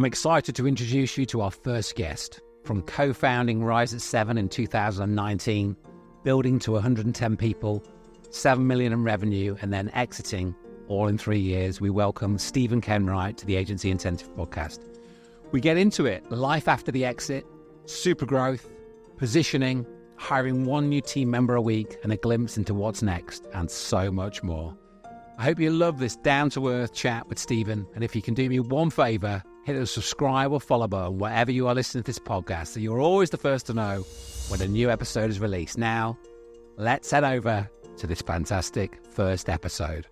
I'm excited to introduce you to our first guest. From co-founding Rise at 7 in 2019, building to 110 people, 7 million in revenue, and then exiting all in 3 years, we welcome Stephen Kenwright to the Agency Intensive podcast. We get into it, life after the exit, super growth, positioning, hiring one new team member a week, and a glimpse into what's next, and so much more. I hope you love this down-to-earth chat with Stephen, and if you can do me one favour, hit the subscribe or follow button wherever you are listening to this podcast so you're always the first to know when a new episode is released. Now, let's head over to this fantastic first episode.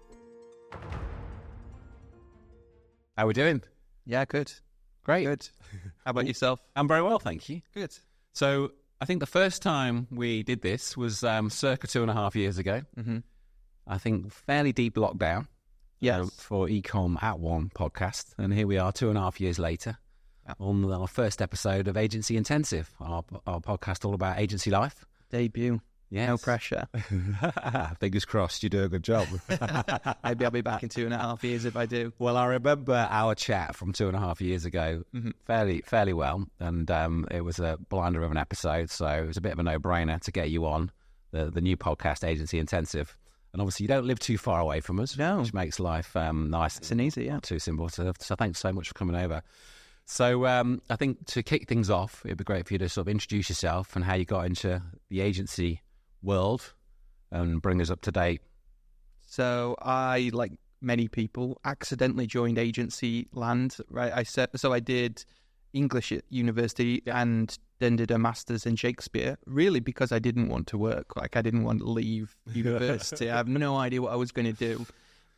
How are we doing? Yeah, good. Great. Good. How about yourself? I'm very well, thank you. Good. So I think the first time we did this was circa 2.5 years ago. Mm-hmm. I think fairly deep lockdown. Yes. For Ecom at One podcast. And here we are 2.5 years later on our first episode of Agency Intensive, our podcast all about agency life. Debut. Yes. No pressure. Fingers crossed you do a good job. Maybe I'll be back in 2.5 years if I do. Well, I remember our chat from 2.5 years ago fairly well. And it was a blinder of an episode. So it was a bit of a no-brainer to get you on the new podcast, Agency Intensive. And obviously, you don't live too far away from us, which makes life nice. It's an easy, not too simple. So thanks so much for coming over. So I think to kick things off, it'd be great for you to sort of introduce yourself and how you got into the agency world and bring us up to date. So I, like many people, accidentally joined agency land. Right, I did English at university and then did a master's in Shakespeare, really because I didn't want to work. Like, I didn't want to leave university. I have no idea what I was going to do.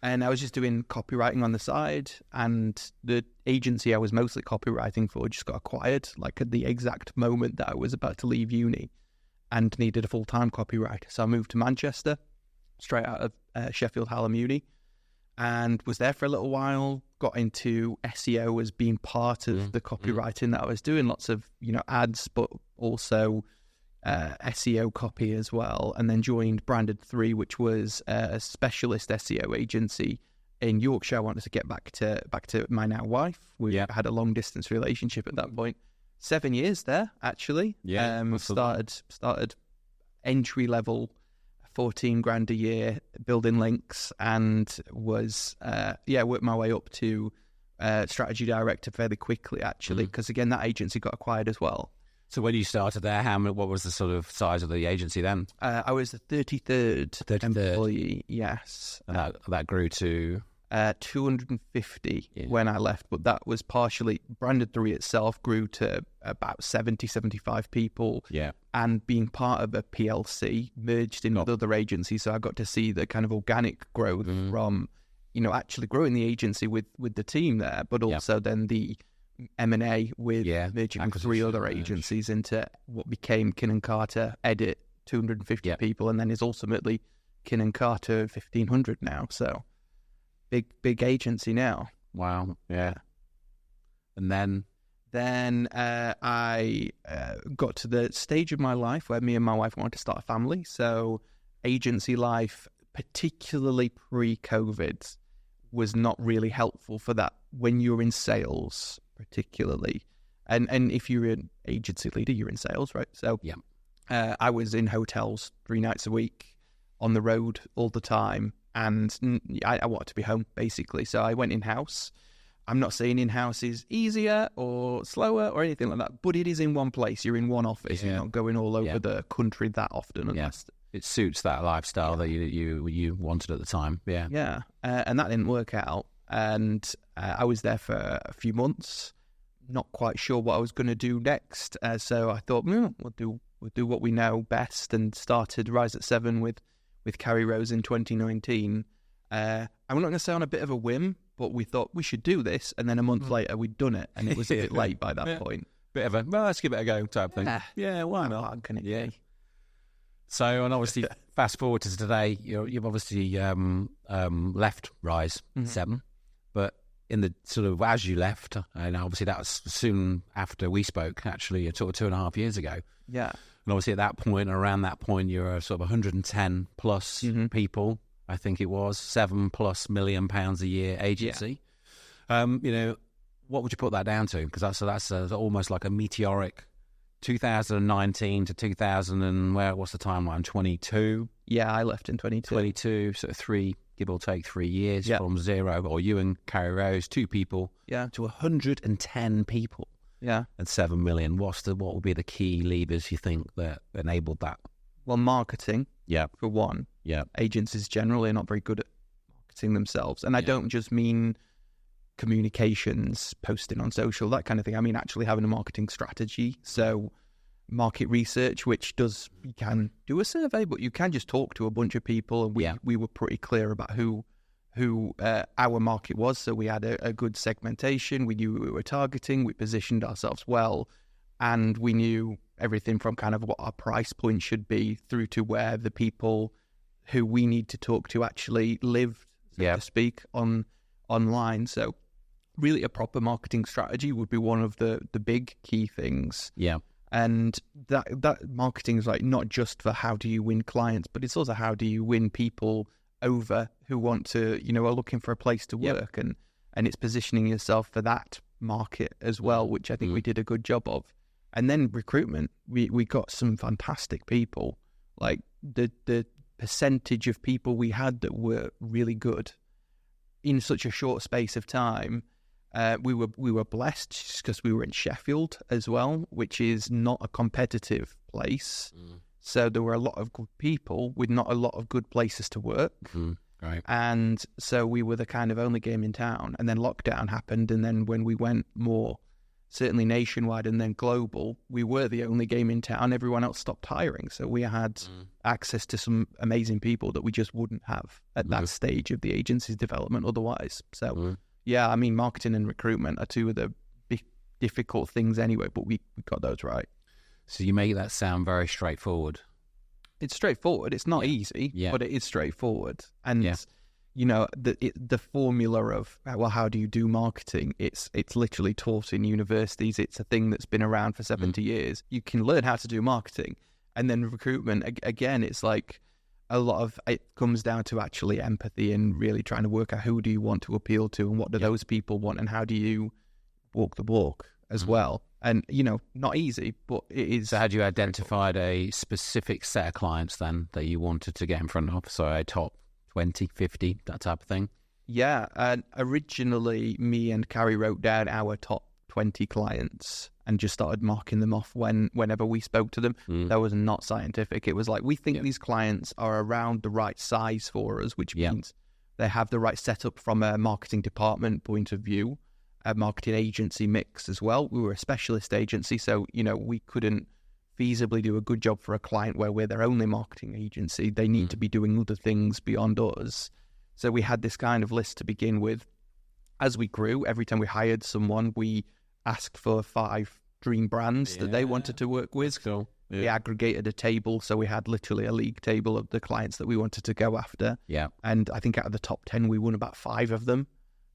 And I was just doing copywriting on the side. And the agency I was mostly copywriting for just got acquired, like at the exact moment that I was about to leave uni and needed a full-time copywriter. So I moved to Manchester, straight out of Sheffield Hallam Uni, and was there for a little while. Got into SEO as being part of the copywriting that I was doing, lots of ads, but also SEO copy as well. And then joined Branded 3, which was a specialist SEO agency in Yorkshire. I wanted to get back to my now wife. We had a long distance relationship at that point. 7 years there, actually. Started entry level, 14 grand a year, building links, and was worked my way up to strategy director fairly quickly, actually, because again that agency got acquired as well. So when you started there, what was the sort of size of the agency then? I was the 33rd employee. Yes, and that grew to 250 when I left, but that was partially Branded 3 itself grew to about 75 people. And being part of a PLC merged in with other agencies, so I got to see the kind of organic growth from actually growing the agency with the team there, but also then the M&A with merging with 3 other agencies into what became Kin & Carter, Edit, 250 people, and then is ultimately Kin & Carter 1,500 now. So big agency now. Wow. Yeah. And then I got to the stage of my life where me and my wife wanted to start a family. So agency life, particularly pre-COVID, was not really helpful for that when you're in sales, particularly. And if you're an agency leader, you're in sales, right? So I was in hotels 3 nights a week, on the road all the time. And I wanted to be home, basically. So I went in-house. I'm not saying in-house is easier or slower or anything like that, but it is in one place. You're in one office. You're not going all over the country that often. Unless it suits that lifestyle that you wanted at the time. And that didn't work out. And I was there for a few months, not quite sure what I was going to do next. So I thought, we'll do what we know best, and started Rise at 7 with Carrie Rose in 2019. I'm not going to say on a bit of a whim, but we thought we should do this, and then a month later we'd done it, and it was a bit late by that point. Bit of a, let's give it a go type thing. Why not? How hard can it be? So, and obviously, fast forward to today, you've obviously left Rise 7, but in the sort of, as you left, and obviously that was soon after we spoke, actually, sort of 2.5 years ago. Yeah. And obviously at that point, around that point, you're a sort of 110 plus people, I think it was, £7+ million a year agency. What would you put that down to? Because that's almost like a meteoric 2019 to 2000 and what's the timeline? 22? Yeah, I left in 22. 22, so give or take 3 years from zero, or you and Carrie Rose, 2 people, to 110 people. Yeah. And 7 million. What would be the key levers you think that enabled that? Well, marketing. Yeah. For one. Yeah. Agencies generally are not very good at marketing themselves. And I don't just mean communications, posting on social, that kind of thing. I mean actually having a marketing strategy. So market research, which you can do a survey, but you can just talk to a bunch of people. And we were pretty clear about who our market was. So we had a good segmentation. We knew who we were targeting. We positioned ourselves well. And we knew everything from kind of what our price point should be through to where the people who we need to talk to actually live, so to speak, online. So really a proper marketing strategy would be one of the big key things. Yeah. And that marketing is like not just for how do you win clients, but it's also how do you win people over who want to, are looking for a place to work. And it's positioning yourself for that market as well, which I think we did a good job of. And then recruitment, we got some fantastic people. Like the percentage of people we had that were really good in such a short space of time. We were blessed just because we were in Sheffield as well, which is not a competitive place. So there were a lot of good people with not a lot of good places to work. Right. And so we were the kind of only game in town. And then lockdown happened. And then when we went more, certainly nationwide and then global, we were the only game in town. Everyone else stopped hiring. So we had access to some amazing people that we just wouldn't have at that stage of the agency's development otherwise. So yeah, I mean, marketing and recruitment are two of the big difficult things anyway, but we got those right. So you make that sound very straightforward. It's straightforward. It's not easy, but it is straightforward. And the formula of, well, how do you do marketing? It's literally taught in universities. It's a thing that's been around for 70 years. You can learn how to do marketing. And then recruitment, again, it's like a lot of it comes down to actually empathy and really trying to work out who do you want to appeal to and what do those people want and how do you walk the walk as well. And, not easy, but it is. So had you identified a specific set of clients then that you wanted to get in front of? So a top 20, 50, that type of thing? Yeah. And originally, me and Carrie wrote down our top 20 clients and just started marking them off whenever we spoke to them. That was not scientific. It was like, we think these clients are around the right size for us, which means they have the right setup from a marketing department point of view, a marketing agency mix as well. We were a specialist agency, so, we couldn't feasibly do a good job for a client where we're their only marketing agency. They need to be doing other things beyond us. So we had this kind of list to begin with. As we grew, every time we hired someone, we asked for 5 dream brands that they wanted to work with. That's cool. Yeah. We aggregated a table, so we had literally a league table of the clients that we wanted to go after. Yeah. And I think out of the top 10, we won about 5 of them.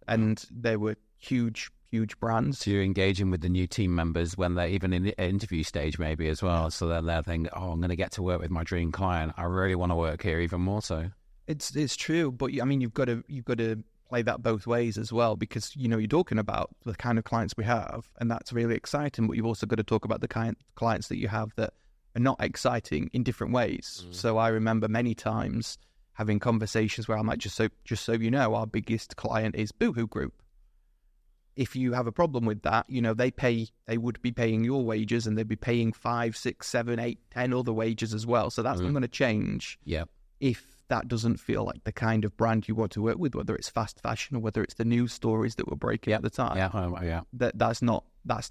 And they were huge brands. So you're engaging with the new team members when they're even in the interview stage maybe as well. So then they're thinking, I'm going to get to work with my dream client. I really want to work here even more so. It's true. But I mean, you've got to play that both ways as well, because, you're talking about the kind of clients we have and that's really exciting, but you've also got to talk about the kind of clients that you have that are not exciting in different ways. So I remember many times having conversations where I'm like, just so you know, our biggest client is Boohoo Group. If you have a problem with that, they would be paying your wages and they'd be paying 5, 6, 7, 8, 10 other wages as well. So that's not going to change. Yeah. If that doesn't feel like the kind of brand you want to work with, whether it's fast fashion or whether it's the news stories that were breaking at the time. That's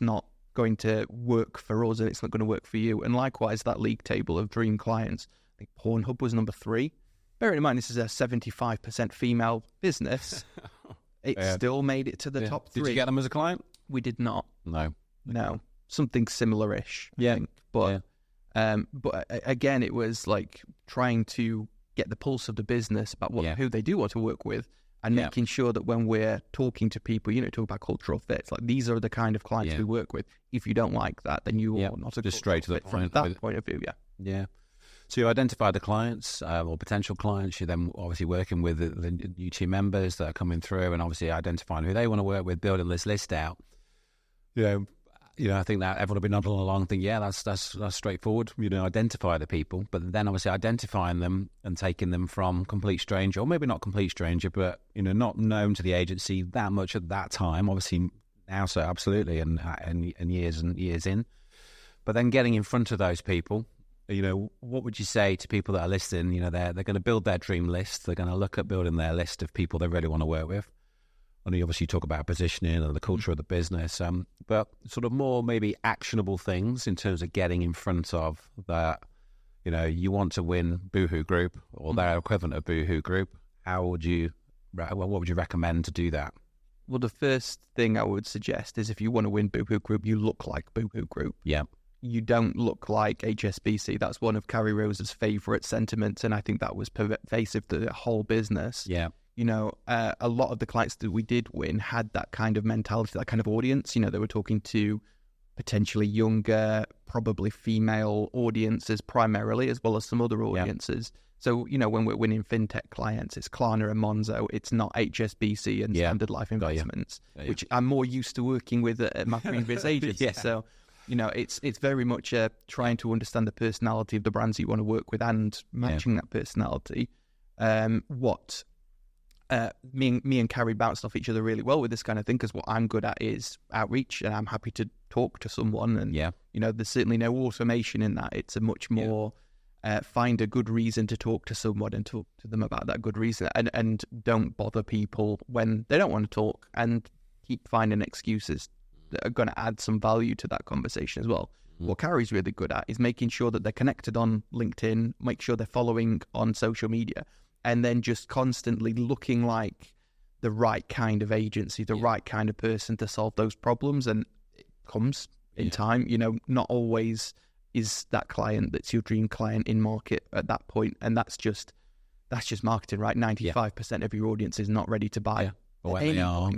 not going to work for us, and it's not going to work for you. And likewise, that league table of dream clients, I think Pornhub was number 3. Bearing in mind, this is a 75% female business. It still made it to the top 3. Did you get them as a client? We did not. No. Something similar-ish, I think. But again, it was like trying to get the pulse of the business about who they do want to work with, and making sure that when we're talking to people, talk about cultural fits, like these are the kind of clients we work with. If you don't like that, then you are not a just straight to the point from that point of view. Yeah. So you identify the clients or potential clients. You're then obviously working with the new team members that are coming through, and obviously identifying who they want to work with, building this list out. I think that everyone will be nodding along, think, yeah, that's straightforward. Identify the people, but then obviously identifying them and taking them from complete stranger, or maybe not complete stranger, but not known to the agency that much at that time. Obviously now, so absolutely, and years and years in. But then getting in front of those people, what would you say to people that are listening? They're going to build their dream list. They're going to look at building their list of people they really want to work with. And you obviously talk about positioning and the culture of the business, but sort of more maybe actionable things in terms of getting in front of that. You want to win Boohoo Group or their equivalent of Boohoo Group. What would you recommend to do that? Well, the first thing I would suggest is if you want to win Boohoo Group, you look like Boohoo Group. Yeah. You don't look like HSBC. That's one of Carrie Rose's favourite sentiments, and I think that was pervasive to the whole business. Yeah. A lot of the clients that we did win had that kind of mentality, that kind of audience. They were talking to potentially younger, probably female audiences primarily, as well as some other audiences. Yeah. So, when we're winning fintech clients, it's Klarna and Monzo. It's not HSBC and Standard Life Investments, which I'm more used to working with at my previous agency. So, it's very much trying to understand the personality of the brands you want to work with and matching that personality. Me and Carrie bounced off each other really well with this kind of thing, because what I'm good at is outreach, and I'm happy to talk to someone. And there's certainly no automation in that. It's a much more find a good reason to talk to someone and talk to them about that good reason, and don't bother people when they don't want to talk, and keep finding excuses that are going to add some value to that conversation as well. What Carrie's really good at is making sure that they're connected on LinkedIn, make sure they're following on social media, and then just constantly looking like the right kind of agency, the right kind of person to solve those problems. And it comes in time. Not always is that client that's your dream client in market at that point. And that's just marketing, right? 95% of your audience is not ready to buy. Yeah. But when they are,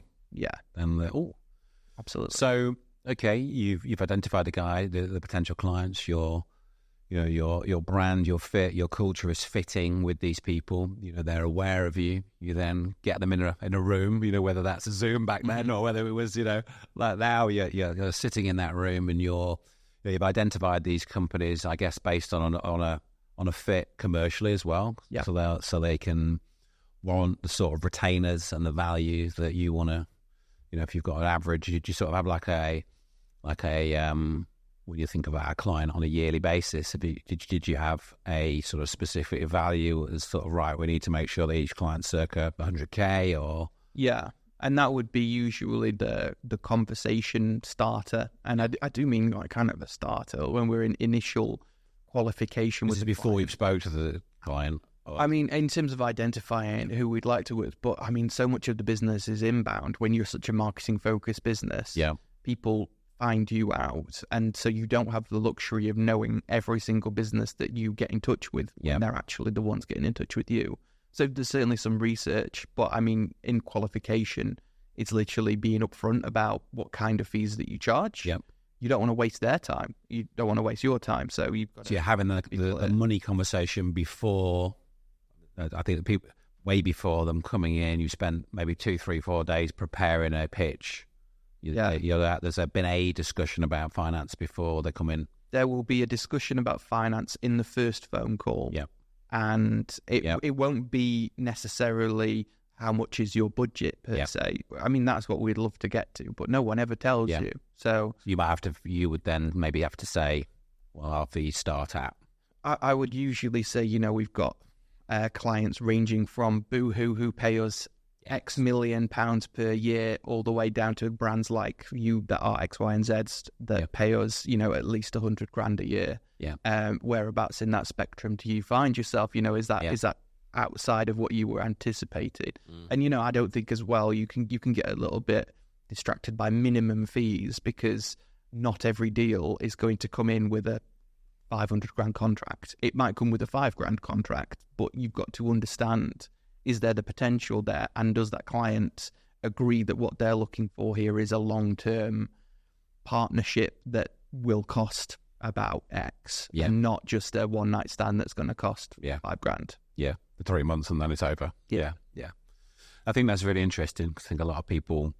then absolutely. So, okay, you've identified the guy, the potential clients, your brand, your fit, your culture is fitting with these people. They're aware of you. You then get them in a room. Whether that's a Zoom back then or whether it was like now. You're sitting in that room and you've identified these companies, I guess, based on a fit commercially as well. Yeah. So they can warrant the sort of retainers and the value that you want to. If you've got an average, you sort of have like a when you think about a client on a yearly basis, did you have a sort of specific value as sort of, right, we need to make sure that each client's circa 100K or? Yeah, and that would be usually the conversation starter. And I do mean like kind of a starter when we're in initial qualification. This is before you've spoke to the client? I mean, in terms of identifying who we'd like to work with, but I mean, so much of the business is inbound. When you're such a marketing-focused business, people find you out, and so you don't have the luxury of knowing every single business that you get in touch with when they're actually the ones getting in touch with you. So there's certainly some research, but I mean, in qualification, it's literally being upfront about what kind of fees that you charge. Yep. You don't want to waste their time. You don't want to waste your time. So you've got. So you're having the money conversation before. I think the people way before them coming in. You spent maybe 2, 3, 4 days preparing a pitch. There's been a discussion about finance before they come in. There will be a discussion about finance in the first phone call. Yeah, and it won't be necessarily how much is your budget per se. I mean, that's what we'd love to get to, but no one ever tells you. So you would then maybe have to say, well, our fees start at. I would usually say, we've got clients ranging from Boohoo who pay us X million pounds per year, all the way down to brands like you that are X, Y, and Zs that pay us, at least 100 grand a year. Yeah. Whereabouts in that spectrum do you find yourself? Is that outside of what you were anticipated? And I don't think as well you can get a little bit distracted by minimum fees, because not every deal is going to come in with a 500 grand contract. It might come with a 5 grand contract, but you've got to understand, is there the potential there? And does that client agree that what they're looking for here is a long-term partnership that will cost about X and not just a one-night stand that's going to cost 5 grand? Yeah, for 3 months and then it's over. Yeah. I think that's really interesting. I think a lot of people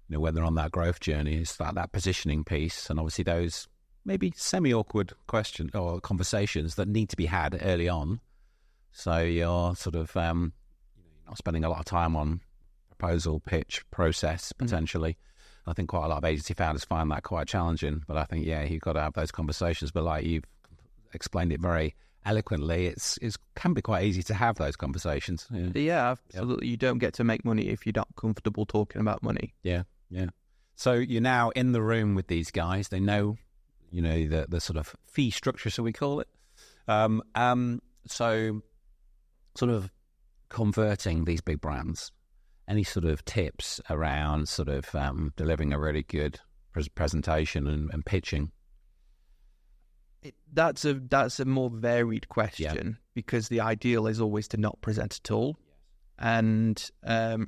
when they're on that growth journey, is that positioning piece, and obviously those maybe semi-awkward question or conversations that need to be had early on. So you're sort of not spending a lot of time on proposal, pitch, process, potentially. I think quite a lot of agency founders find that quite challenging, but I think, you've got to have those conversations. But like you've explained it very eloquently, it can be quite easy to have those conversations. Yeah, absolutely. You don't get to make money if you're not comfortable talking about money. Yeah. So you're now in the room with these guys. They know, the sort of fee structure, so we call it. So sort of converting these big brands, any sort of tips around sort of delivering a really good presentation and pitching? That's a more varied question, because the ideal is always to not present at all. And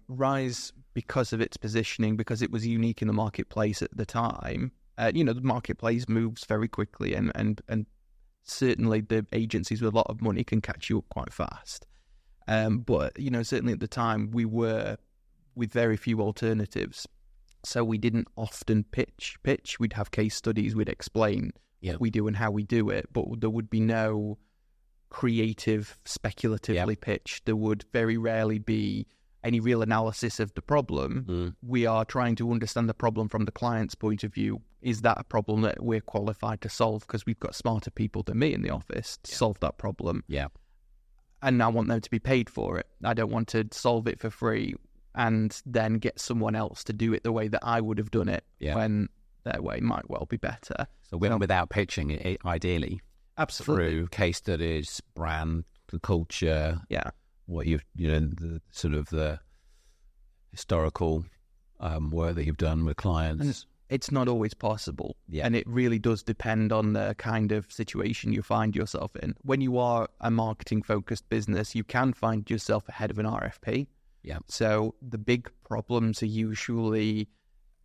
Rise, because of its positioning, because it was unique in the marketplace at the time, the marketplace moves very quickly, and certainly the agencies with a lot of money can catch you up quite fast. But certainly at the time we were with very few alternatives, so we didn't often pitch. We'd have case studies, we'd explain what we do and how we do it, but there would be no creative, speculatively pitch. There would very rarely be any real analysis of the problem. We are trying to understand the problem from the client's point of view. Is that a problem that we're qualified to solve because we've got smarter people than me in the office to solve that problem? And I want them to be paid for it. I don't want to solve it for free and then get someone else to do it the way that I would have done it, when their way might well be better. So without pitching it, ideally. Absolutely. Through case studies, brand, the culture, what you've, the sort of the historical work that you've done with clients. And it's not always possible. And it really does depend on the kind of situation you find yourself in. When you are a marketing-focused business, you can find yourself ahead of an RFP. So the big problems are usually,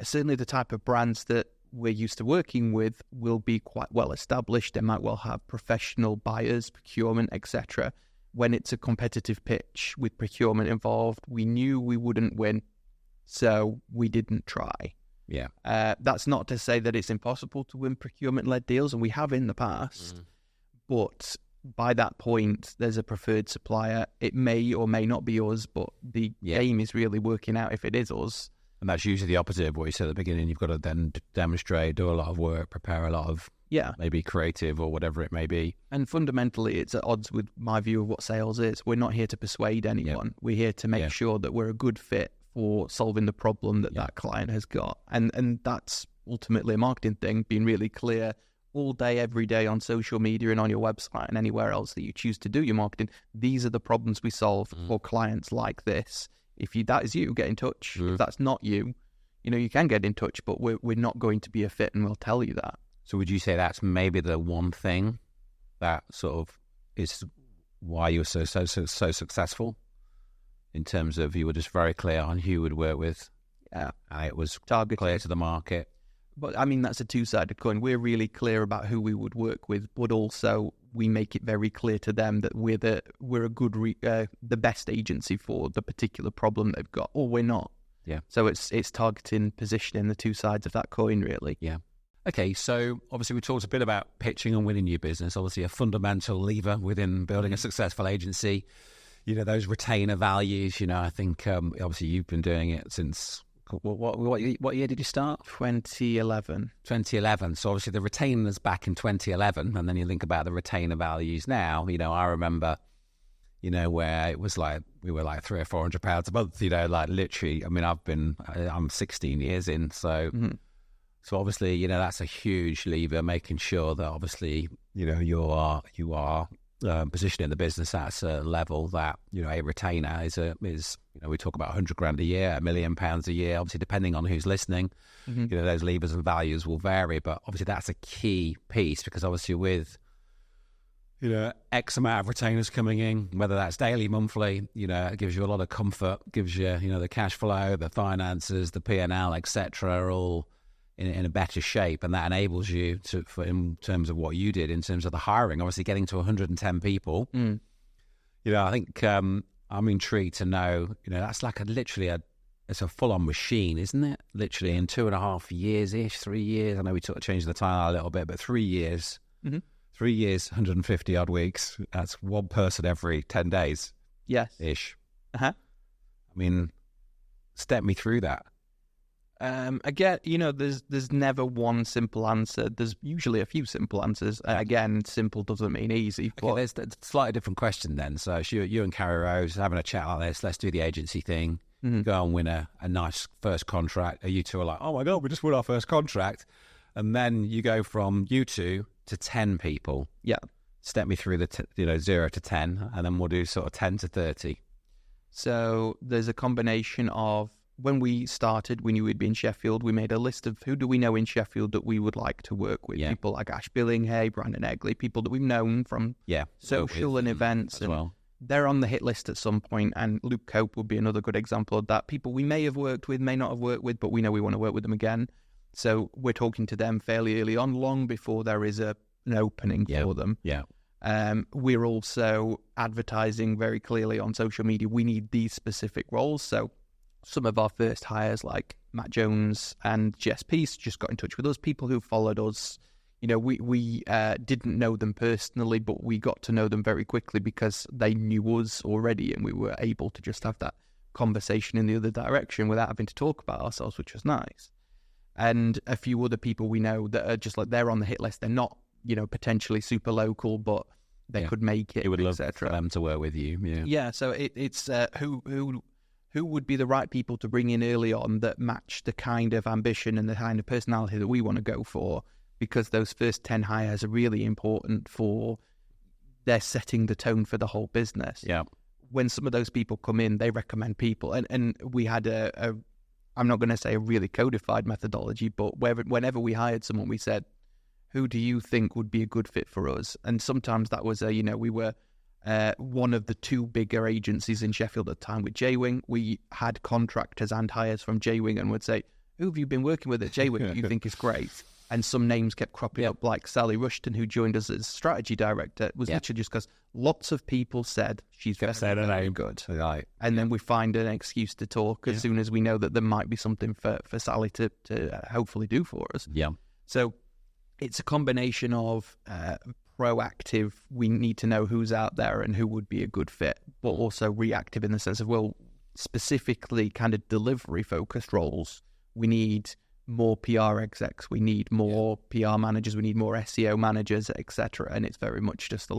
certainly the type of brands that we're used to working with will be quite well established. They might well have professional buyers, procurement, etc. When it's a competitive pitch with procurement involved, we knew we wouldn't win, so we didn't try. That's not to say that it's impossible to win procurement-led deals, and we have in the past. But by that point, there's a preferred supplier. It may or may not be us, but the game is really working out if it is us. And that's usually the opposite of what you said at the beginning. You've got to then demonstrate, do a lot of work, prepare a lot of maybe creative or whatever it may be. And fundamentally, it's at odds with my view of what sales is. We're not here to persuade anyone. We're here to make sure that we're a good fit for solving the problem that client has got. And that's ultimately a marketing thing, being really clear all day, every day on social media and on your website and anywhere else that you choose to do your marketing. These are the problems we solve for clients like this. If that is you, get in touch. If that's not you, you can get in touch, but we're not going to be a fit, and we'll tell you that. So would you say that's maybe the one thing that sort of is why you were so successful, in terms of you were just very clear on who you would work with, and it was targeted, clear to the market? But I mean, that's a two-sided coin. We're really clear about who we would work with, but also we make it very clear to them that we're the best agency for the particular problem they've got, or we're not. So it's targeting, positioning, the two sides of that coin, really. Okay, so obviously we talked a bit about pitching and winning your business. Obviously a fundamental lever within building a successful agency. Those retainer values. I think obviously you've been doing it since. What year did you start? 2011. 2011. So obviously the retainers back in 2011, and then you think about the retainer values now. I remember, where it was like we were like £300 or £400 a month. Like literally. I mean, I'm 16 years in, so so obviously that's a huge lever, making sure that obviously you are positioning the business at a level that a retainer is we talk about £100,000 a year, £1 million a year, obviously depending on who's listening. Those levers and values will vary, but obviously that's a key piece, because obviously with X amount of retainers coming in, whether that's daily, monthly, it gives you a lot of comfort, gives you the cash flow, the finances, the P&L, etc., are all in a better shape, and that enables you in terms of what you did in terms of the hiring, obviously getting to 110 people. I think I'm intrigued to know, that's like literally a it's a full-on machine, isn't it? Literally in 2.5 years-ish, 3 years. I know we sort of changed the timeline a little bit, but 3 years. 3 years, 150 odd weeks. That's one person every 10 days. Yes. Ish. Uh-huh. I mean, step me through that. Again, there's never one simple answer. There's usually a few simple answers. Again, simple doesn't mean easy. But... Okay, there's a slightly different question then. So you and Carrie Rose having a chat like this. Let's do the agency thing. Go and win a nice first contract. You two are like, oh my God, we just won our first contract. And then you go from you two to 10 people. Yeah. Step me through the 0 to 10, and then we'll do sort of 10 to 30. So there's a combination of, when we started, we knew we'd be in Sheffield. We made a list of who do we know in Sheffield that we would like to work with. People like Ash Billingham, Brandon Egley, people that we've known from social and events. As well. They're on the hit list at some point, and Luke Cope would be another good example of that. People we may have worked with, may not have worked with, but we know we want to work with them again. So we're talking to them fairly early on, long before there is an opening for them. Yeah. We're also advertising very clearly on social media. We need these specific roles. So some of our first hires, like Matt Jones and Jess Peace, just got in touch with us. People who followed us, we didn't know them personally, but we got to know them very quickly because they knew us already, and we were able to just have that conversation in the other direction without having to talk about ourselves, which was nice. And a few other people we know that are just like, they're on the hit list. They're not, potentially super local, but they could make it. You would love for them to work with you. Yeah. Yeah. So it's who would be the right people to bring in early on that match the kind of ambition and the kind of personality that we want to go for, because those first 10 hires are really important for they're setting the tone for the whole business. Yeah. When some of those people come in, they recommend people. And we had I'm not going to say a really codified methodology, but whenever we hired someone, we said, who do you think would be a good fit for us? And sometimes that was we were one of the two bigger agencies in Sheffield at the time with J-Wing. We had contractors and hires from J-Wing and would say, who have you been working with at J-Wing that you think is great? And some names kept cropping up, like Sally Rushton, who joined us as strategy director. It was literally just because lots of people said she's very good. Right. And then we find an excuse to talk as soon as we know that there might be something for Sally to hopefully do for us. Yeah. So it's a combination of proactive, we need to know who's out there and who would be a good fit, but also reactive in the sense of, well, specifically kind of delivery-focused roles. We need more PR execs, we need more PR managers, we need more SEO managers, etc. And it's very much just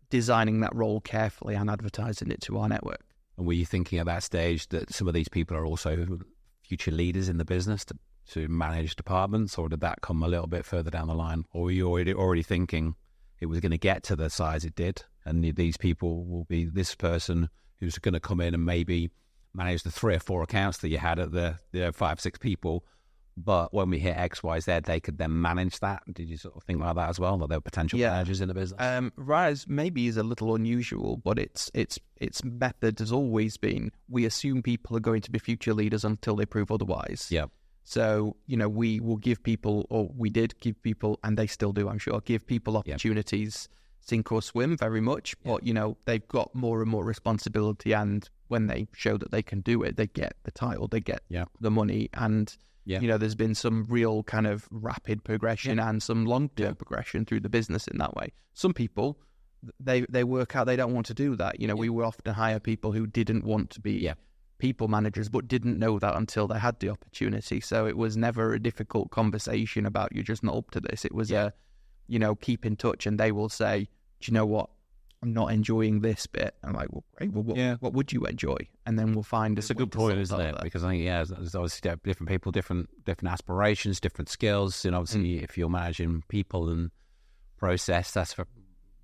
designing that role carefully and advertising it to our network. And were you thinking at that stage that some of these people are also future leaders in the business to manage departments, or did that come a little bit further down the line? Or were you already thinking it was going to get to the size it did, and these people will be this person who's going to come in and maybe manage the 3 or 4 accounts that you had at the 5, 6 people, but when we hit X, Y, Z, they could then manage that? Did you sort of think like that as well, that there were potential managers in the business? Rise maybe is a little unusual, but its method has always been, we assume people are going to be future leaders until they prove otherwise. Yeah. So, we will give people, or we did give people, and they still do, I'm sure, give people opportunities, sink or swim very much, but, they've got more and more responsibility, and when they show that they can do it, they get the title, they get the money, and, there's been some real kind of rapid progression and some long-term progression through the business in that way. Some people, they work out they don't want to do that. We will often hire people who didn't want to be people managers, but didn't know that until they had the opportunity. So it was never a difficult conversation about, you're just not up to this. It was keep in touch, and they will say, do you know what? I'm not enjoying this bit. I'm like, well, great. Well, what would you enjoy? And then we'll find. It's a good point, isn't it? Because I think there's obviously different people, different aspirations, different skills. And obviously, if you're managing people and process, that's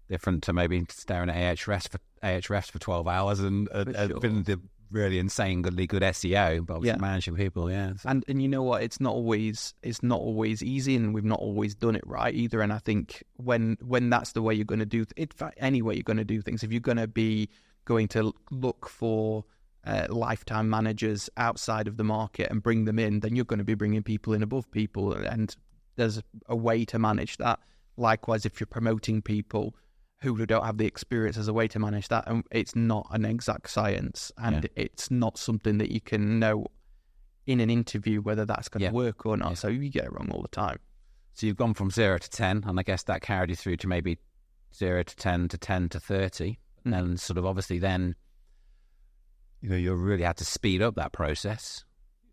different to maybe staring at Ahrefs for 12 hours and being the really insanely good SEO, but managing people, And you know what? It's not always easy, and we've not always done it right either. And I think when that's the way you're going to do it, any way you're going to do things, if you're going to be going to look for lifetime managers outside of the market and bring them in, then you're going to be bringing people in above people, and there's a way to manage that. Likewise, if you're promoting people, who don't have the experience as a way to manage that. And it's not an exact science, and it's not something that you can know in an interview whether that's going to work or not. So you get it wrong all the time. So you've gone from 0 to 10, and I guess that carried you through to maybe 0 to 10 to 10 to 30. And sort of obviously then, you really had to speed up that process.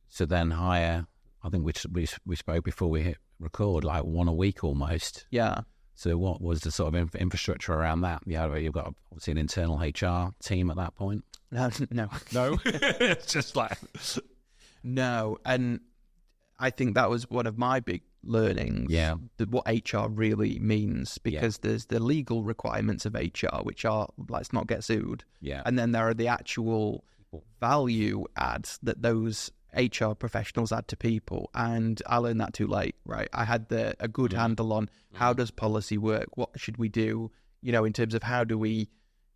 So then hire, I think we spoke before we hit record, like 1 a week almost. Yeah. So what was the sort of infrastructure around that? You've got obviously an internal HR team at that point. No. It's just like... No. And I think that was one of my big learnings. Yeah. What HR really means, because there's the legal requirements of HR, which are, let's not get sued. Yeah. And then there are the actual value adds that those HR professionals add to people, and I learned that too late, right? I had a good handle on how does policy work, what should we do, in terms of how do we,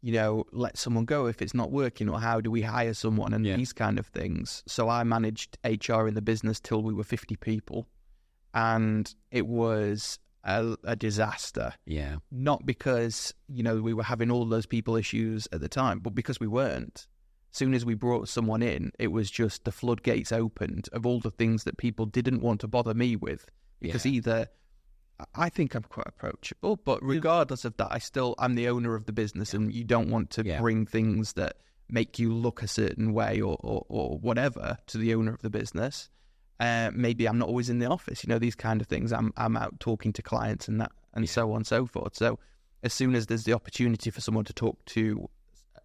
let someone go if it's not working, or how do we hire someone, and these kind of things. So I managed HR in the business till we were 50 people, and it was a disaster. Yeah. Not because, we were having all those people issues at the time, but because we weren't. Soon as we brought someone in, it was just the floodgates opened of all the things that people didn't want to bother me with. Because either, I think I'm quite approachable, but regardless of that, I'm the owner of the business, and you don't want to bring things that make you look a certain way or whatever to the owner of the business. Maybe I'm not always in the office, these kind of things. I'm out talking to clients and that, and so on and so forth. So as soon as there's the opportunity for someone to talk to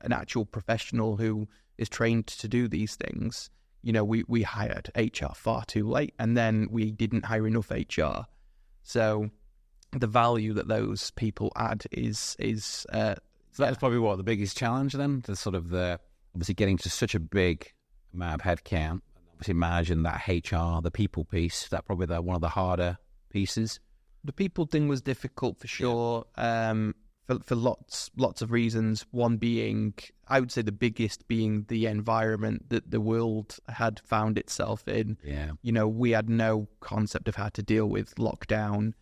an actual professional who is trained to do these things, we hired HR far too late, and then we didn't hire enough HR. So the value that those people add is so that's probably the biggest challenge then, the sort of obviously getting to such a big amount of headcount, obviously managing that HR, the people piece. That probably one of the harder pieces. The people thing was difficult for sure. For lots of reasons. One being, I would say the biggest being the environment that the world had found itself in. Yeah. We had no concept of how to deal with lockdown.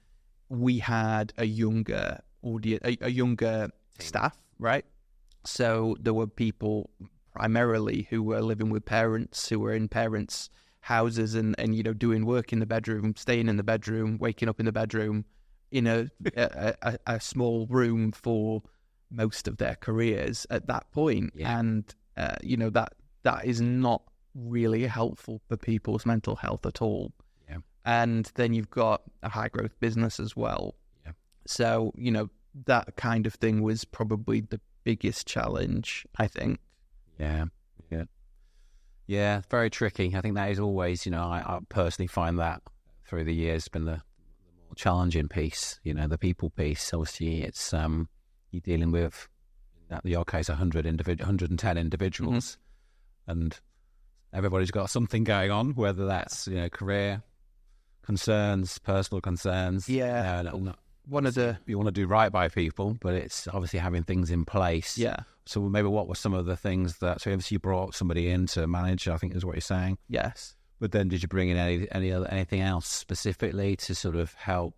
We had a younger audience, a younger staff, right? So there were people primarily who were living with parents, who were in parents' houses and doing work in the bedroom, staying in the bedroom, waking up in the bedroom, in a small room for most of their careers at that point. Yeah. And, that is not really helpful for people's mental health at all. Yeah. And then you've got a high growth business as well. Yeah. So, that kind of thing was probably the biggest challenge, I think. Yeah. Yeah. Yeah. Very tricky. I think that is always, I personally find that through the years been the challenging piece, the people piece. Obviously, it's you're dealing with, in your case, 110 individuals, and everybody's got something going on, whether that's career concerns, personal concerns. Yeah, you want to do right by people, but it's obviously having things in place. Yeah. So maybe what were some of the things that? So obviously you brought somebody in to manage, I think is what you're saying. Yes. But then did you bring in anything else specifically to sort of help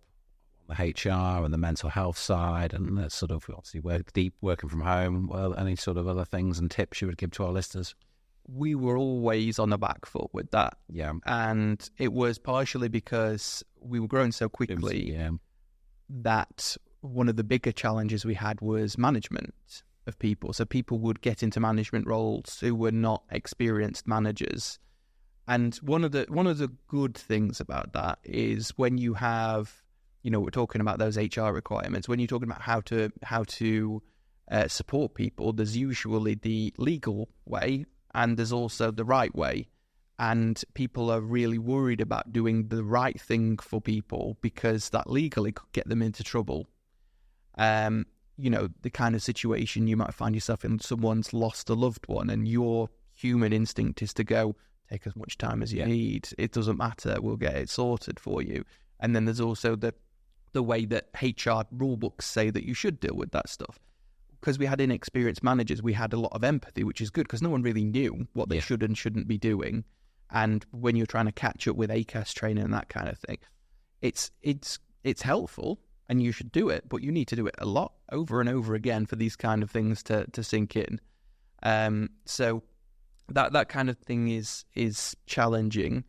on the HR and the mental health side, and that sort of obviously working from home? Well, any sort of other things and tips you would give to our listeners? We were always on the back foot with that. Yeah. And it was partially because we were growing so quickly that one of the bigger challenges we had was management of people. So people would get into management roles who were not experienced managers. And one of the good things about that is when you have, we're talking about those HR requirements. When you're talking about how to support people, there's usually the legal way, and there's also the right way. And people are really worried about doing the right thing for people because that legally could get them into trouble. The kind of situation you might find yourself in, someone's lost a loved one, and your human instinct is to go, take as much time as you need. It doesn't matter. We'll get it sorted for you. And then there's also the way that HR rule books say that you should deal with that stuff. Because we had inexperienced managers, we had a lot of empathy, which is good because no one really knew what they should and shouldn't be doing. And when you're trying to catch up with ACAS training and that kind of thing, it's helpful, and you should do it, but you need to do it a lot over and over again for these kind of things to sink in. So that kind of thing is challenging.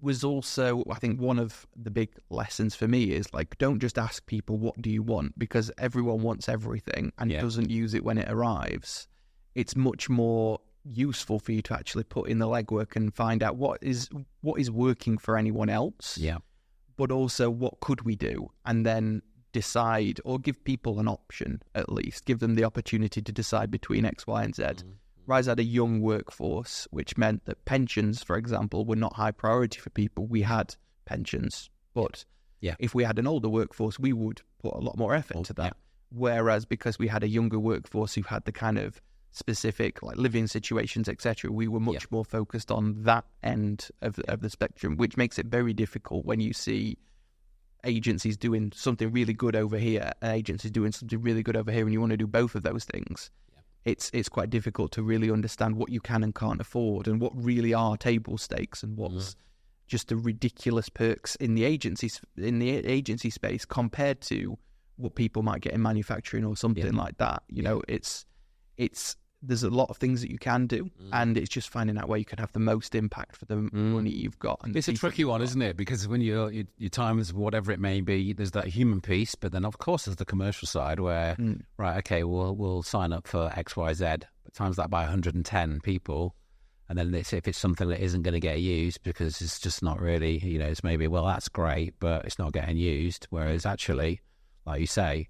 Was also, I think, one of the big lessons for me is like, don't just ask people what do you want, because everyone wants everything and doesn't use it when it arrives. It's much more useful for you to actually put in the legwork and find out what is working for anyone else, but also what could we do, and then decide, or give people an option, at least give them the opportunity to decide between X, Y, and Z. Rise had a young workforce, which meant that pensions, for example, were not high priority for people. We had pensions, but if we had an older workforce, we would put a lot more effort into that. Whereas because we had a younger workforce who had the kind of specific like living situations, etc., we were much more focused on that end of the spectrum, which makes it very difficult when you see agencies doing something really good over here and agencies doing something really good over here, and you want to do both of those things. It's quite difficult to really understand what you can and can't afford, and what really are table stakes, and what's just the ridiculous perks in the agency space compared to what people might get in manufacturing or something like that. You know, it's there's a lot of things that you can do, and it's just finding out where you can have the most impact for the money you've got. And it's a tricky one, isn't it? Because when your times, whatever it may be, there's that human piece, but then of course there's the commercial side where, right, okay, we'll sign up for X, Y, Z, but times that by 110 people, and then if it's something that isn't going to get used because it's just not really, you know, it's maybe, well, that's great, but it's not getting used. Whereas actually, like you say,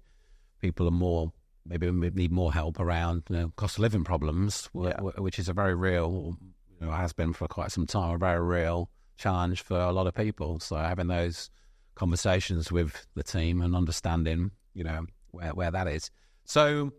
people are more, maybe we need more help around, you know, cost of living problems, which is a very real, you know, has been for quite some time, a very real challenge for a lot of people. So having those conversations with the team and understanding, you know, where that is. So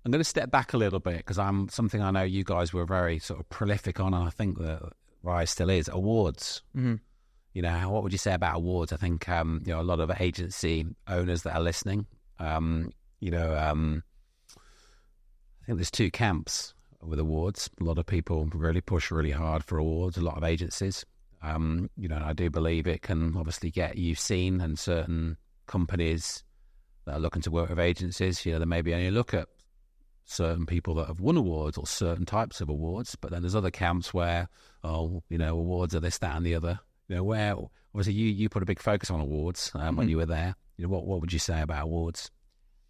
I'm going to step back a little bit, because something I know you guys were very sort of prolific on, and I think that Rise still is, awards. You know, what would you say about awards? I think, you know, a lot of agency owners that are listening, you know, I think there's two camps with awards. A lot of people really push really hard for awards, a lot of agencies. You know, I do believe it can obviously get you seen, and certain companies that are looking to work with agencies, you know, they maybe only look at certain people that have won awards or certain types of awards, but then there's other camps where, oh, you know, awards are this, that, and the other. You know, where obviously you put a big focus on awards when you were there. You know, what would you say about awards?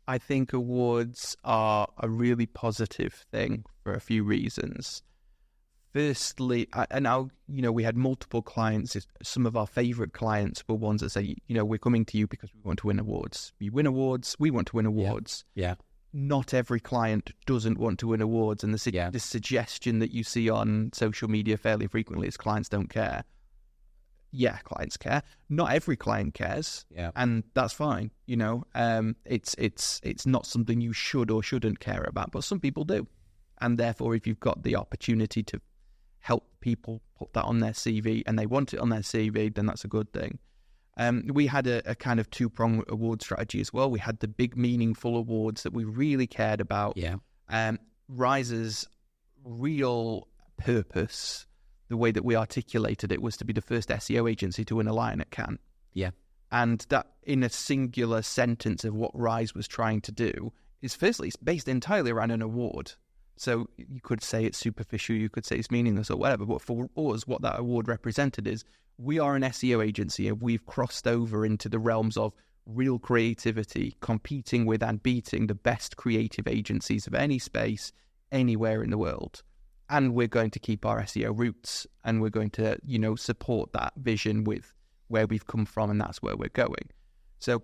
I think awards are a really positive thing for a few reasons. Firstly, we had multiple clients. Some of our favorite clients were ones that say, you know, we're coming to you because we want to win awards. We win awards. We want to win awards. Yeah. Not every client doesn't want to win awards. And the suggestion that you see on social media fairly frequently is clients don't care. Yeah, clients care. Not every client cares, and that's fine. You know, it's not something you should or shouldn't care about, but some people do, and therefore, if you've got the opportunity to help people put that on their CV and they want it on their CV, then that's a good thing. We had a kind of two-pronged award strategy as well. We had the big, meaningful awards that we really cared about. Rise's real purpose, the way that we articulated it, was to be the first SEO agency to win a Lion at Cannes. And that, in a singular sentence of what Rise was trying to do, is firstly, it's based entirely around an award. So you could say it's superficial, you could say it's meaningless or whatever, but for us, what that award represented is we are an SEO agency, and we've crossed over into the realms of real creativity, competing with and beating the best creative agencies of any space, anywhere in the world. And we're going to keep our SEO roots, and we're going to, you know, support that vision with where we've come from, and that's where we're going. So,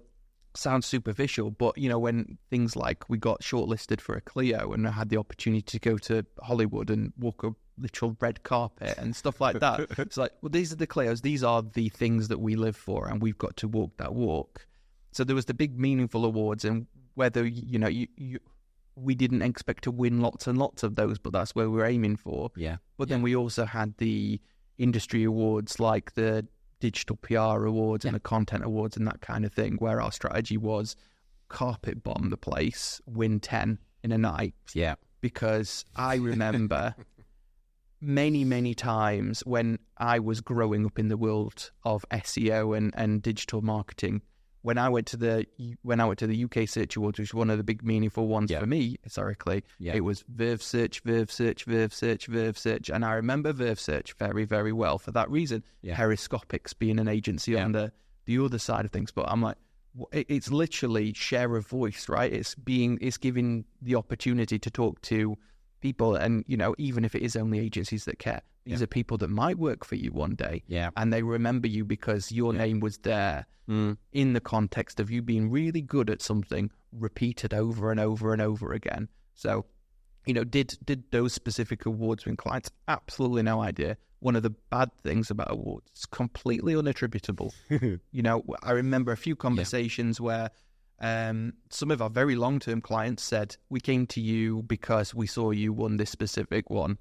sounds superficial, but, you know, when things like we got shortlisted for a Clio and I had the opportunity to go to Hollywood and walk a literal red carpet and stuff like that, it's like, well, these are the Clios, these are the things that we live for, and we've got to walk that walk. So there was the big meaningful awards, and whether, you know, we didn't expect to win lots and lots of those, but that's where we're aiming for. But then we also had the industry awards, like the digital PR awards and the content awards and that kind of thing, where our strategy was carpet bomb the place, win 10 in a night. Because I remember many, many times when I was growing up in the world of SEO and digital marketing, when I went to the UK Search Awards, which was one of the big meaningful ones for me historically, it was Verve Search, Verve Search, Verve Search, Verve Search, and I remember Verve Search very, very well for that reason. Periscopics being an agency on the other side of things, but I'm like, it's literally share of voice, right? It's giving the opportunity to talk to people, and even if it is only agencies that care, these are people that might work for you one day, and they remember you because your name was there in the context of you being really good at something repeated over and over and over again. So, did those specific awards win clients? Absolutely no idea. One of the bad things about awards, it's completely unattributable. I remember a few conversations where some of our very long-term clients said, we came to you because we saw you won this specific one.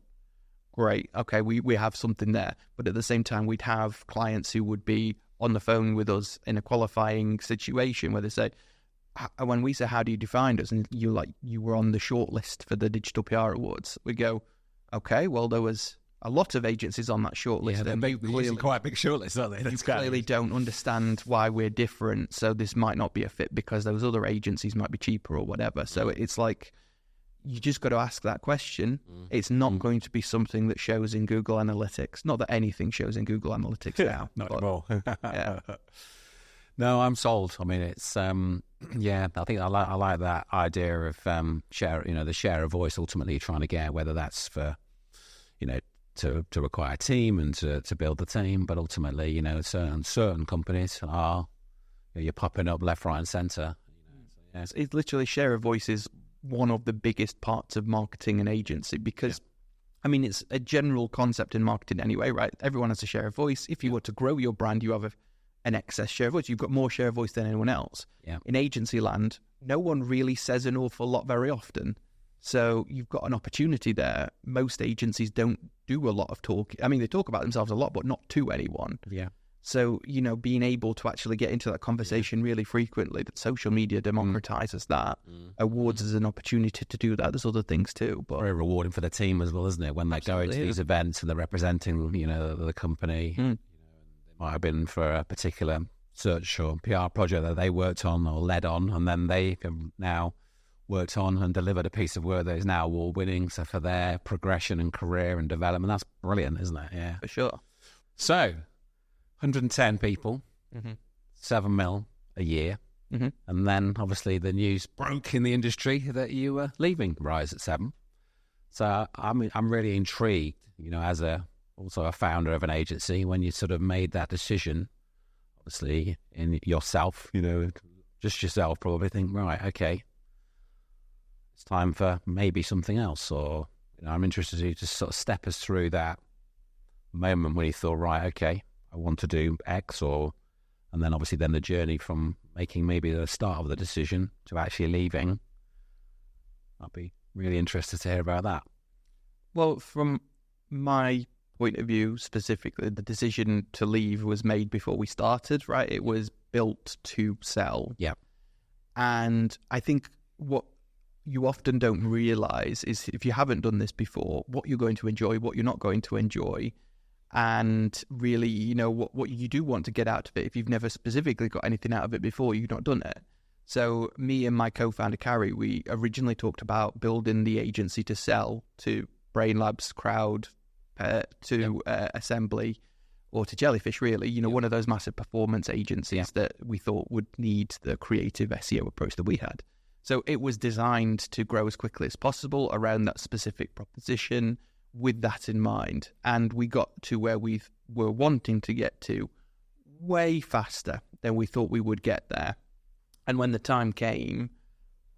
Great. Okay, we have something there. But at the same time, we'd have clients who would be on the phone with us in a qualifying situation where they say, when we say, how do you define us? And you were on the shortlist for the Digital PR Awards. We go, okay, well, there was a lot of agencies on that shortlist. Yeah, they're clearly quite a big shortlist, aren't they? You clearly don't understand why we're different, so this might not be a fit because those other agencies might be cheaper or whatever. So it's like, you just got to ask that question. It's not going to be something that shows in Google Analytics. Not that anything shows in Google Analytics now. Not anymore. Yeah. No, I'm sold. I mean, it's I think I like that idea of share. The share of voice. Ultimately, you're trying to get, whether that's for to acquire a team and to build the team, but ultimately, certain companies are you're popping up left, right, and centre. It's literally share of voice is one of the biggest parts of marketing and agency because. I mean, it's a general concept in marketing anyway, right? Everyone has a share of voice. If you want to grow your brand, you have an excess share of voice. You've got more share of voice than anyone else. Yeah. In agency land, no one really says an awful lot very often. So you've got an opportunity there. Most agencies don't do a lot of talking. I mean, they talk about themselves a lot, but not to anyone. Yeah. So, being able to actually get into that conversation really frequently, that social media democratizes that. Awards is an opportunity to do that. There's other things too. But very rewarding for the team as well, isn't it? When they go into these events and they're representing, the company. It might have been for a particular search or PR project that they worked on or led on, and then they have now worked on and delivered a piece of work that is now award-winning. So for their progression and career and development, that's brilliant, isn't it? Yeah. For sure. So, 110 people, 7 mil a year. And then obviously the news broke in the industry that you were leaving Rise at 7. So I'm really intrigued, as also a founder of an agency, when you sort of made that decision, obviously in yourself, just yourself, probably think, right, okay, it's time for maybe something else. Or I'm interested in you to sort of step us through that moment when you thought, right, okay, I want to do X, and then obviously then the journey from making maybe the start of the decision to actually leaving. I'd be really interested to hear about that. Well, from my point of view specifically, the decision to leave was made before we started, right? It was built to sell. Yeah. And I think what you often don't realize is, if you haven't done this before, what you're going to enjoy, what you're not going to enjoy. And really, what you do want to get out of it. If you've never specifically got anything out of it before, you've not done it. So me and my co-founder, Carrie, we originally talked about building the agency to sell to Brain Labs, Crowd, to Assembly, or to Jellyfish, really. One of those massive performance agencies that we thought would need the creative SEO approach that we had. So it was designed to grow as quickly as possible around that specific proposition, with that in mind. And we got to where we were wanting to get to way faster than we thought we would get there. And when the time came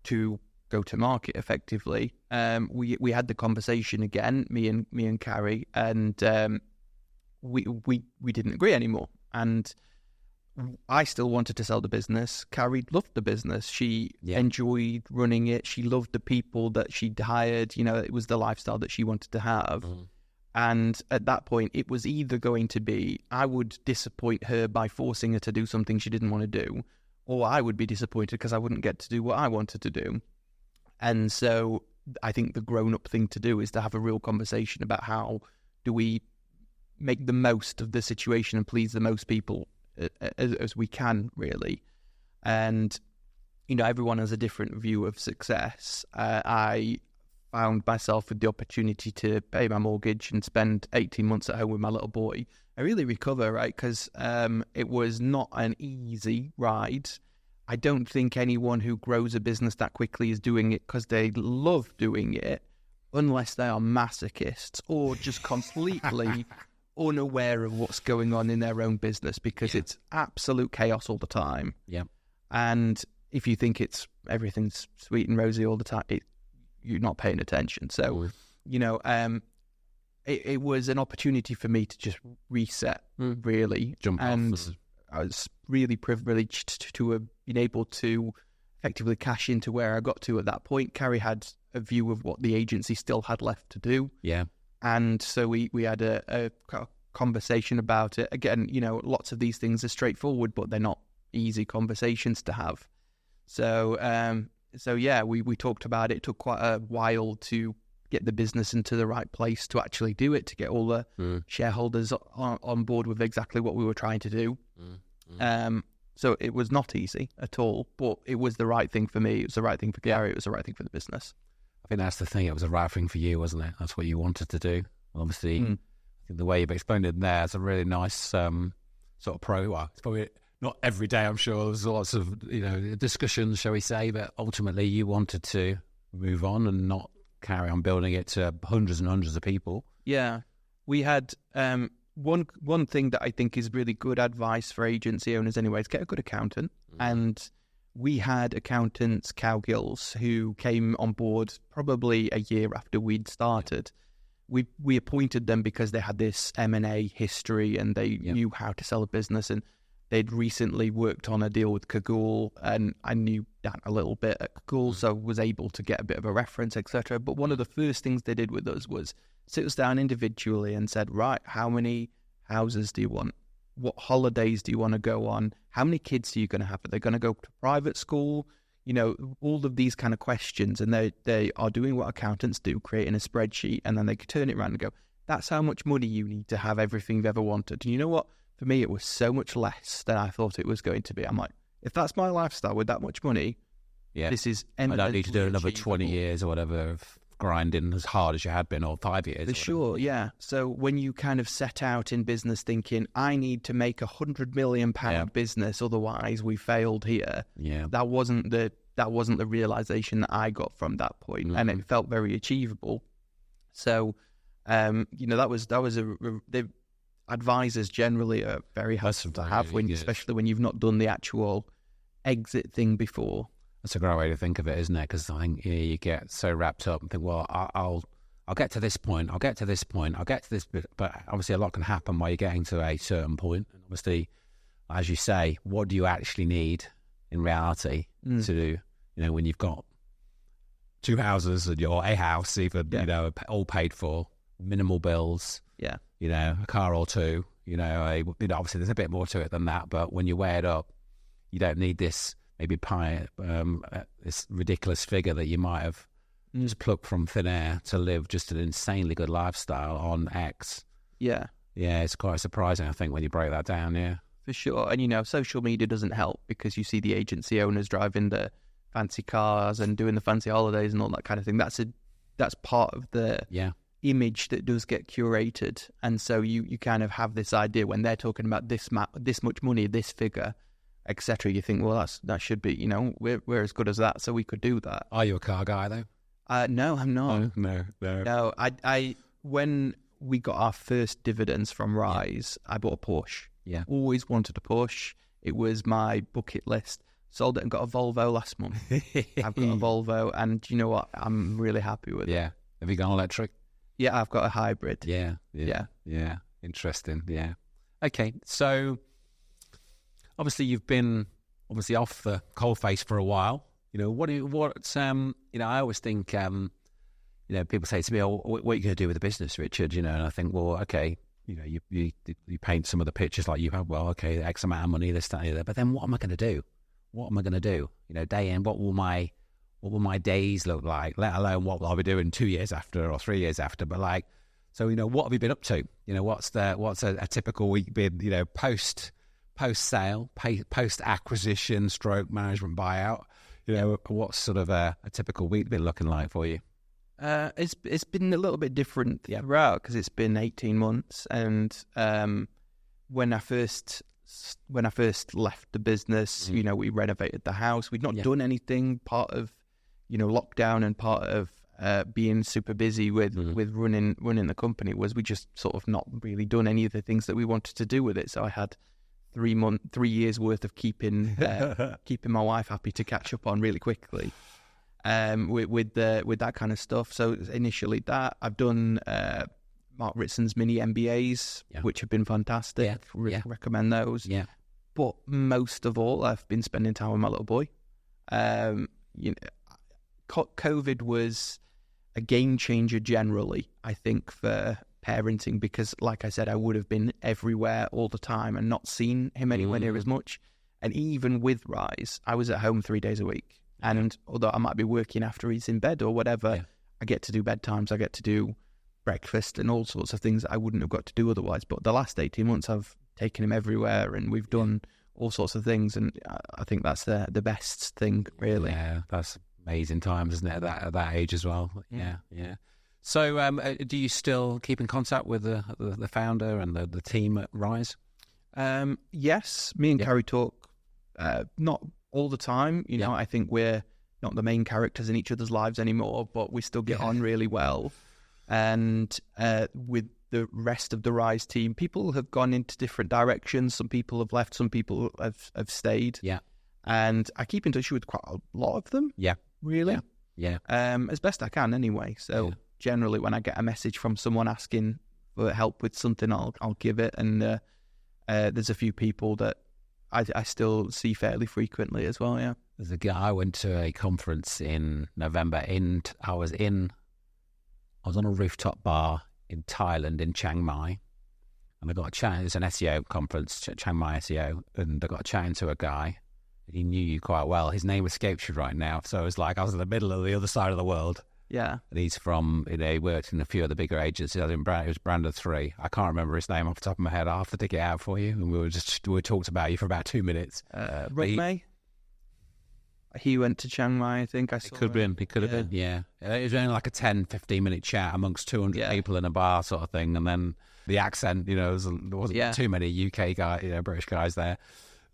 to go to market effectively, we had the conversation again, me and Carrie, and we didn't agree anymore. And I still wanted to sell the business. Carrie loved the business. She enjoyed running it. She loved the people that she'd hired. It was the lifestyle that she wanted to have. And at that point, it was either going to be, I would disappoint her by forcing her to do something she didn't want to do, or I would be disappointed because I wouldn't get to do what I wanted to do. And so I think the grown-up thing to do is to have a real conversation about how do we make the most of the situation and please the most people as we can, really. And, everyone has a different view of success. I found myself with the opportunity to pay my mortgage and spend 18 months at home with my little boy. I really recover, right? Because it was not an easy ride. I don't think anyone who grows a business that quickly is doing it because they love doing it, unless they are masochists or just completely unaware of what's going on in their own business, because it's absolute chaos all the time. Yeah. And if you think everything's sweet and rosy all the time, you're not paying attention. So, it was an opportunity for me to just reset, really. Jump and off. I was really privileged to have been able to effectively cash into where I got to at that point. Carrie had a view of what the agency still had left to do. Yeah. And so we had a conversation about it. Again, lots of these things are straightforward, but they're not easy conversations to have. So we talked about it. It took quite a while to get the business into the right place to actually do it, to get all the shareholders on board with exactly what we were trying to do. So it was not easy at all, but it was the right thing for me. It was the right thing for Gary. It was the right thing for the business. I think that's the thing. It was the right thing for you, wasn't it? That's what you wanted to do. Obviously, I think the way you've explained it there is a really nice sort of pro. Well, it's probably not every day, I'm sure. There's lots of discussions, shall we say, but ultimately you wanted to move on and not carry on building it to hundreds and hundreds of people. Yeah, we had one thing that I think is really good advice for agency owners anyway is get a good accountant. And we had accountants, Cowgills, who came on board probably a year after we'd started. We appointed them because they had this M&A history and they knew how to sell a business, and they'd recently worked on a deal with Kagul, and I knew that a little bit at Kagul, so was able to get a bit of a reference, etc. But one of the first things they did with us was sit us down individually and said, right, how many houses do you want? What holidays do you want to go on? How many kids are you going to have? Are they going to go to private school? All of these kind of questions. And they are doing what accountants do, creating a spreadsheet, and then they could turn it around and go, that's how much money you need to have everything you've ever wanted. And you know what? For me, it was so much less than I thought it was going to be. I'm like, if that's my lifestyle with that much money, this is eminently I don't need to do another achievable. 20 years or whatever of grinding as hard as you had been, or 5 years. For sure, yeah. So when you kind of set out in business thinking, I need to make £100 million business, otherwise we failed here. Yeah, that wasn't the realization that I got from that point, and it felt very achievable. So, the advisors generally are very helpful to have especially when you've not done the actual exit thing before. That's a great way to think of it, isn't it? Because I think you get so wrapped up and think, well, I'll get to this point, I'll get to this point, I'll get to this bit. But obviously a lot can happen while you're getting to a certain point. And obviously, as you say, what do you actually need in reality to do, when you've got two houses or a house even, all paid for, minimal bills, a car or two, obviously there's a bit more to it than that. But when you weigh it up, you don't need this maybe this ridiculous figure that you might have just plucked from thin air to live just an insanely good lifestyle on X. Yeah, it's quite surprising, I think, when you break that down. Yeah, for sure. And social media doesn't help, because you see the agency owners driving the fancy cars and doing the fancy holidays and all that kind of thing. That's part of the image that does get curated, and so you kind of have this idea when they're talking about this much money, this figure, etc. You think, well, that should be, we're as good as that, so we could do that. Are you a car guy though? No, I'm not. No. I when we got our first dividends from Rise, I bought a Porsche. Yeah, always wanted a Porsche. It was my bucket list. Sold it and got a Volvo last month. I've got a Volvo, and you know what? I'm really happy with it. Yeah. Have you gone electric? Yeah, I've got a hybrid. Yeah. Interesting. Yeah. Okay, so obviously you've been off the coalface for a while. I always think, people say to me, "Oh, what are you going to do with the business, Richard?" And I think, well, okay, you paint some of the pictures like you have. Well, okay, X amount of money, this, that, and the other. But then, what am I going to do? What am I going to do? Day in, what will my days look like? Let alone what will I be doing 2 years after or 3 years after? But what have you been up to? What's a typical week been? Post post-sale, post acquisition, stroke management buyout. What's sort of a typical week been looking like for you? It's been a little bit different throughout because it's been 18 months, and when I first left the business, we renovated the house. We'd not done anything. Part of lockdown and part of being super busy with running the company was we just sort of not really done any of the things that we wanted to do with it. So I had 3 years worth of keeping my wife happy to catch up on really quickly. With that kind of stuff. So initially that I've done Mark Ritson's mini MBAs, which have been fantastic. Recommend those. Yeah. But most of all, I've been spending time with my little boy. COVID was a game changer generally, I think, for parenting because, like I said, I would have been everywhere all the time and not seen him anywhere near as much. And even with Rise, I was at home 3 days a week. And although I might be working after he's in bed or whatever, I get to do bedtimes, I get to do breakfast and all sorts of things that I wouldn't have got to do otherwise. But the last 18 months, I've taken him everywhere and we've done all sorts of things. And I think that's the best thing, really. Yeah, that's amazing times, isn't it, at that age as well? Yeah. So do you still keep in contact with the founder and the team at Rise? Yes, me and Carrie talk, not all the time. I think we're not the main characters in each other's lives anymore, but we still get on really well. And with the rest of the Rise team, people have gone into different directions. Some people have left, some people have stayed. Yeah. And I keep in touch with quite a lot of them. Yeah. Really? Yeah. As best I can anyway. So generally when I get a message from someone asking for help with something, I'll give it. And there's a few people that I still see fairly frequently as well, yeah. There's a guy, I went to a conference in November, I was on a rooftop bar in Thailand, in Chiang Mai, and I got a chat, it's an SEO conference, Chiang Mai SEO, and I got a chat into a guy, and he knew you quite well. His name escapes you right now, so it was like I was in the middle of the other side of the world. Yeah. And he's from, he worked in a few of the bigger agencies. It was Brandon 3. I can't remember his name off the top of my head. I'll have to dig it out for you. And we talked about you for about 2 minutes. Rick May? He went to Chiang Mai, I think. He could have been, yeah. It was only like a 10, 15-minute chat amongst 200 people in a bar sort of thing. And then the accent, there wasn't too many UK guys, British guys there.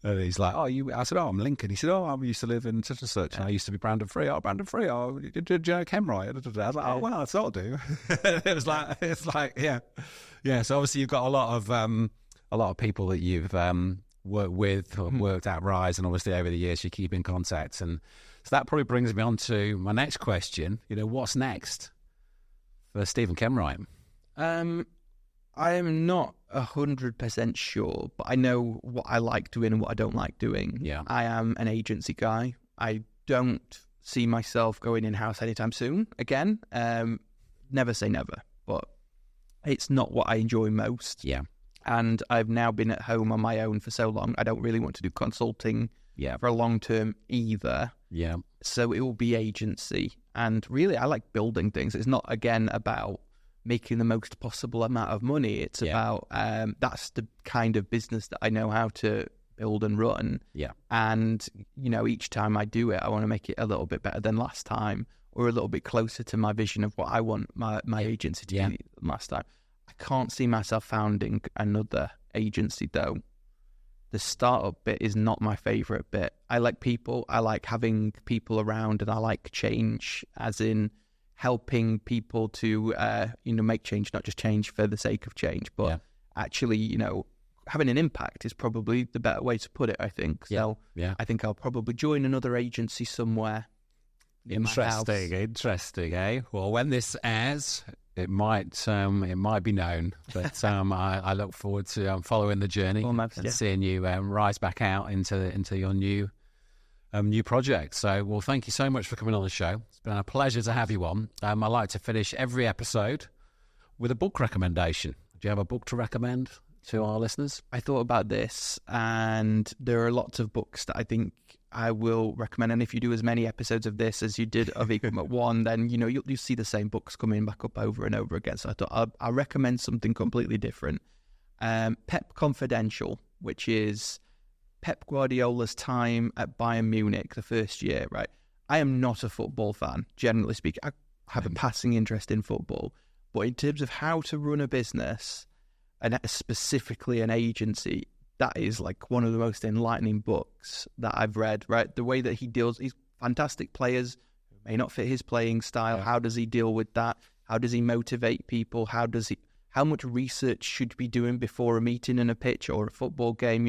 And he's like, I said, I'm Lincoln. He said, I used to live in such and such. And I used to be Brandon Free. Brandon Free. Did you know Kenwright? I was like, well, I sort of do. It's like, yeah. So obviously you've got a lot of people that you've worked with or worked at Rise, and obviously over the years you keep in contact. And so that probably brings me on to my next question. What's next for Stephen Kenwright? I am not 100% sure, but I know what I like doing and what I don't like doing. Yeah. I am an agency guy. I don't see myself going in-house anytime soon again. Never say never, but it's not what I enjoy most. Yeah. And I've now been at home on my own for so long, I don't really want to do consulting for a long term either. Yeah. So it will be agency. And really, I like building things. It's not, again, about making the most possible amount of money. It's about that's the kind of business that I know how to build and run. Yeah. And, each time I do it, I want to make it a little bit better than last time, or a little bit closer to my vision of what I want my agency to be last time. I can't see myself founding another agency, though. The startup bit is not my favorite bit. I like people. I like having people around, and I like change, as in helping people to, make change, not just change for the sake of change, but actually, having an impact is probably the better way to put it, I think. So I think I'll probably join another agency somewhere. Interesting, eh? Well, when this airs, it might be known, but I look forward to following the journey and seeing you rise back out into your new project. So, well, thank you so much for coming on the show. It's been a pleasure to have you on. I like to finish every episode with a book recommendation. Do you have a book to recommend to our listeners? I thought about this, and there are lots of books that I think I will recommend. And if you do as many episodes of this as you did of Equipment One, then you'll see the same books coming back up over and over again. So I thought I'll recommend something completely different. PEP Confidential, which is Pep Guardiola's time at Bayern Munich the first year, right? I am not a football fan, generally speaking. I have a passing interest in football. But in terms of how to run a business, and specifically an agency, that is like one of the most enlightening books that I've read, right? The way that he deals, he's fantastic players who may not fit his playing style. How does he deal with that? How does he motivate people? How much research should he be doing before a meeting and a pitch or a football game?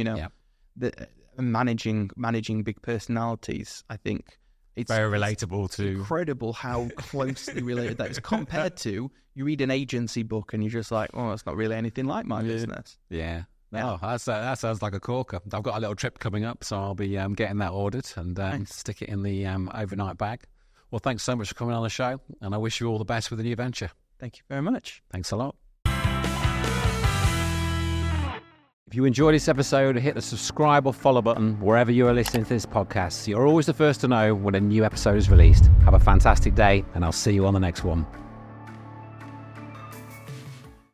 Managing big personalities, I think it's very relatable to incredible how closely related that is compared to you read an agency book and you're just like, oh, it's not really anything like my business. Yeah. Oh, that sounds like a corker. I've got a little trip coming up, so I'll be getting that ordered and stick it in the overnight bag. Well, thanks so much for coming on the show, and I wish you all the best with the new venture. Thank you very much. Thanks a lot. If you enjoyed this episode, hit the subscribe or follow button wherever you are listening to this podcast. So you're always the first to know when a new episode is released. Have a fantastic day, and I'll see you on the next one.